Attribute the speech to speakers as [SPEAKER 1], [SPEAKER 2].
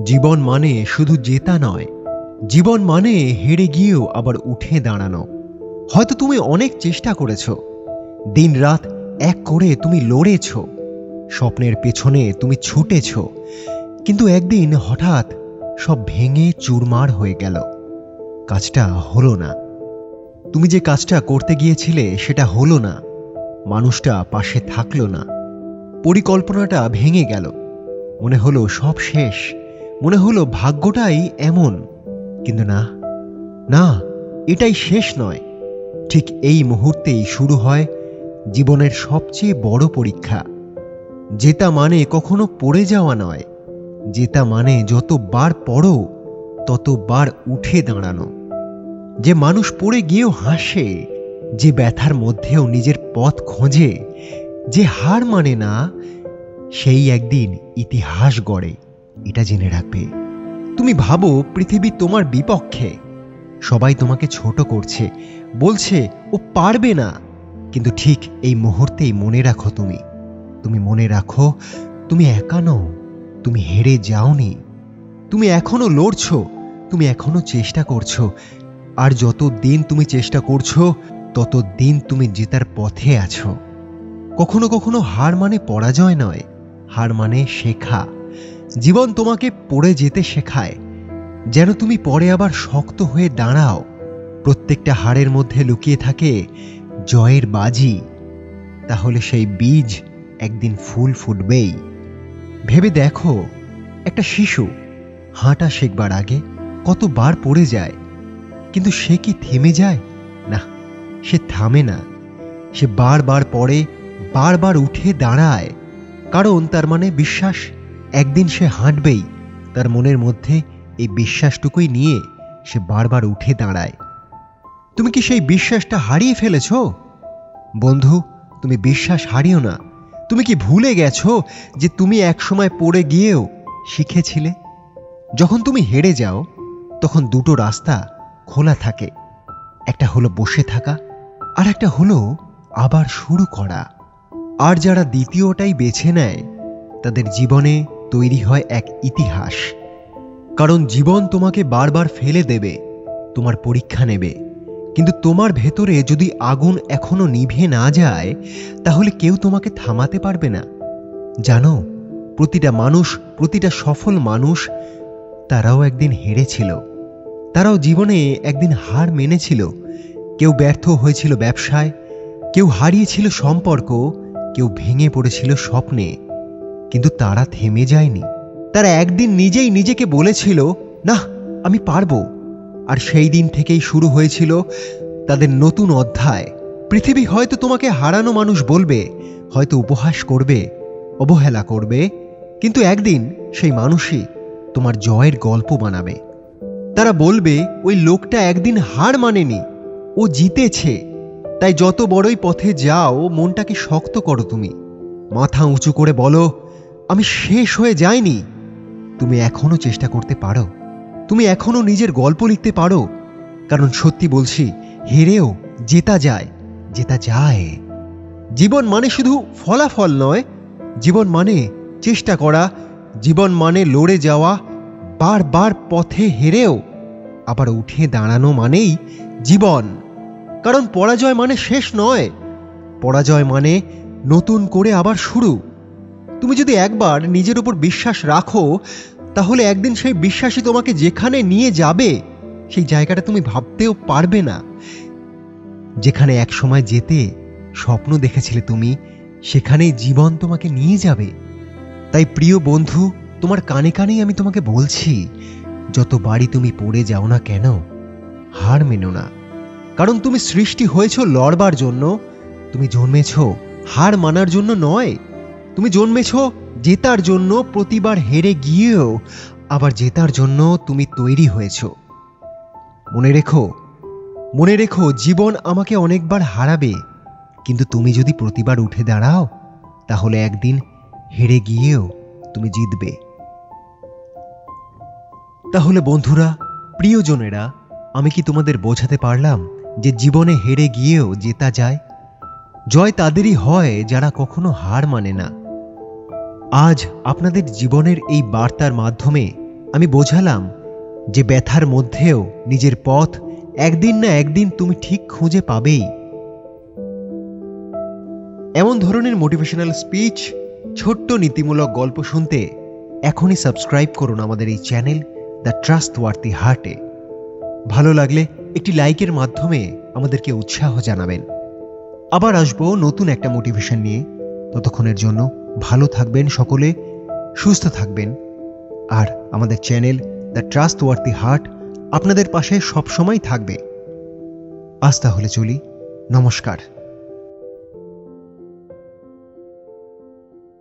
[SPEAKER 1] জীবন মানে শুধু জেতা নয়, জীবন মানে হেরে গিয়েও আবার উঠে দাঁড়ানো। হয়তো তুমি অনেক চেষ্টা করেছ, দিনরাত এক করে তুমি লড়েছ, স্বপ্নের পেছনে তুমি ছুটেছ, কিন্তু একদিন হঠাৎ সব ভেঙে চুরমার হয়ে গেল। কাজটা হলো না। তুমি যে কাজটা করতে গিয়েছিলে সেটা হলো না, মানুষটা পাশে থাকলো না, পরিকল্পনাটা ভেঙে গেল। মনে হলো সব শেষ, মনে হলো ভাগ্যটাই এমন। কিন্তু না না, এটাই শেষ নয়। ঠিক এই মুহূর্তেই শুরু হয় জীবনের সবচেয়ে বড় পরীক্ষা। জেতা মানে কখনো পড়ে যাওয়া নয়, জেতা মানে যতবার পড়ো ততবার উঠে দাঁড়ানো। যে মানুষ পড়ে গিয়েও হাসে, যে ব্যথার মধ্যেও নিজের পথ খোঁজে, যে হার মানে না, সেই একদিন ইতিহাস গড়ে। এটা জেনে রাখবে। তুমি ভাবো পৃথিবী তোমার বিপক্ষে, সবাই তোমাকে ছোট করছে, বলছে ও পারবে না। কিন্তু ঠিক এই মুহূর্তেই মনে রাখো, তুমি মনে রাখো, তুমি একা নও, তুমি হেরে যাওনি। তুমি এখনো লড়ছো, তুমি এখনো চেষ্টা করছো। আর যত দিন তুমি চেষ্টা করছো তত দিন তুমি জেতার পথে আছো। কখনো কখনো হার মানে পরাজয় নয়, হার মানে শেখা। জীবন তোমাকে পড়ে যেতে শেখায়, যেন তুমি পরে আবার শক্ত হয়ে দাঁড়াও। প্রত্যেকটা হারের মধ্যে লুকিয়ে থাকে জয়ের বাজি। তাহলে সেই বীজ একদিন ফুল ফুটবেই। ভেবে দেখো, একটা শিশু হাঁটা শেখবার আগে কতবার পড়ে যায়, কিন্তু সে কি থেমে যায়? না, সে থামে না। সে বারবার পড়ে, বারবার উঠে দাঁড়ায়। কারণ তার মানে বিশ্বাস, একদিন সে হাঁটবেই। তার মনের মধ্যে এই বিশ্বাসটুকুই নিয়ে সে বারবার উঠে দাঁড়ায়। তুমি কি সেই বিশ্বাসটা হারিয়ে ফেলেছ? বন্ধু, তুমি বিশ্বাস হারিও না। তুমি কি ভুলে গেছো যে তুমি একসময় পড়ে গিয়েও শিখেছিলে? যখন তুমি হেরে যাও তখন দুটো রাস্তা খোলা থাকে। একটা হলো বসে থাকা, আর একটা হলো আবার শুরু করা। আর যারা দ্বিতীয়টাই বেছে নেয় তাদের জীবনে তৈরি হয় এক ইতিহাস। কারণ জীবন তোমাকে বারবার ফেলে দেবে, তোমার পরীক্ষা নেবে, কিন্তু তোমার ভেতরে যদি আগুন এখনো নিভে না যায় তাহলে কেউ তোমাকে থামাতে পারবে না। জানো, প্রতিটা মানুষ, প্রতিটা সফল মানুষ, তারাও একদিন হেরেছিল। তারাও জীবনে একদিন হার মেনেছিল। কেউ ব্যর্থ হয়েছিল ব্যবসায়, কেউ হারিয়েছিল সম্পর্ক, কেউ ভেঙে পড়েছিল স্বপ্নে। কিন্তু তারা থেমে যায়নি। তারা একদিন নিজেই নিজেকে বলেছিল, না, আমি পারবো। আর সেই দিন থেকেই শুরু হয়েছিল তাদের নতুন অধ্যায়। পৃথিবী হয়তো তোমাকে হারানো মানুষ বলবে, হয়তো উপহাস করবে, অবহেলা করবে, কিন্তু একদিন সেই মানুষই তোমার জয়ের গল্প বানাবে। তারা বলবে, ওই লোকটা একদিন হার মানেনি, ও জিতেছে। তাই যত বড়ই পথে যাও, মনটাকে শক্ত করো। তুমি মাথা উঁচু করে বলো, আমি শেষ হয়ে যাইনি। তুমি এখনো চেষ্টা করতে পারো, তুমি এখনো নিজের গল্প লিখতে পারো। কারণ সত্যি বলছি, হেরেও জেতা যায়, জেতা যায়। জীবন মানে শুধু ফলাফল নয়, জীবন মানে চেষ্টা করা, জীবন মানে লড়ে যাওয়া, বারবার পথে হেরেও আবার উঠে দাঁড়ানো মানেই জীবন। কারণ পরাজয় মানে শেষ নয়, পরাজয় মানে নতুন করে আবার শুরু। তুমি যদি একবার নিজের উপর বিশ্বাস রাখো, তাহলে একদিন সেই বিশ্বাসই তোমাকে যেখানে নিয়ে যাবে সেই জায়গাটা তুমি ভাবতেও পারবে না। যেখানে এক সময় যেতে স্বপ্ন দেখেছিলে তুমি, সেখানেই জীবন তোমাকে নিয়ে যাবে। তাই প্রিয় বন্ধু, তোমার কানে কানেই আমি তোমাকে বলছি, যতবারই তুমি পড়ে যাও না কেন, হার মেনো না। কারণ তুমি সৃষ্টি হয়েছ লড়বার জন্য। তুমি জন্মেছ হার মানার জন্য নয়, তুমি জন্মেছ জেতার জন্য। প্রতিবার হেরে গিয়েও আবার জেতার জন্য তুমি তৈরি হয়েছ। মনে রেখো, জীবন আমাকে অনেকবার হারাবে, কিন্তু তুমি যদি প্রতিবার উঠে দাঁড়াও তাহলে একদিন হেরে গিয়েও তুমি জিতবে। তাহলে বন্ধুরা, প্রিয়জনেরা, আমি কি তোমাদের বোঝাতে পারলাম যে জীবনে হেরে গিয়েও জেতা যায়? জয় তাদেরই হয় যারা কখনো হার মানে না। আজ আপনাদের জীবনের এই বার্তার মাধ্যমে আমি বোঝালাম যে ব্যথার মধ্যেও নিজের পথ একদিন না একদিন তুমি ঠিক খুঁজে পাবেই। এমন ধরনের মোটিভেশনাল স্পিচ, ছোট্ট নীতিমূলক গল্প শুনতে এখনই সাবস্ক্রাইব করুন আমাদের এই চ্যানেল দ্য ট্রাস্টওয়ার্থি হার্টে। ভালো লাগলে একটি লাইকের মাধ্যমে আমাদেরকে উৎসাহ জানাবেন। আবার আসবো নতুন একটা মোটিভেশন নিয়ে। ততক্ষণের জন্য ভালো থাকবেন সকলে, সুস্থ থাকবেন। আর আমাদের চ্যানেল দ্য ট্রাস্টওয়ার্থি হার্ট আপনাদের পাশে সবসময় থাকবে। আজ তাহলে চলি, নমস্কার।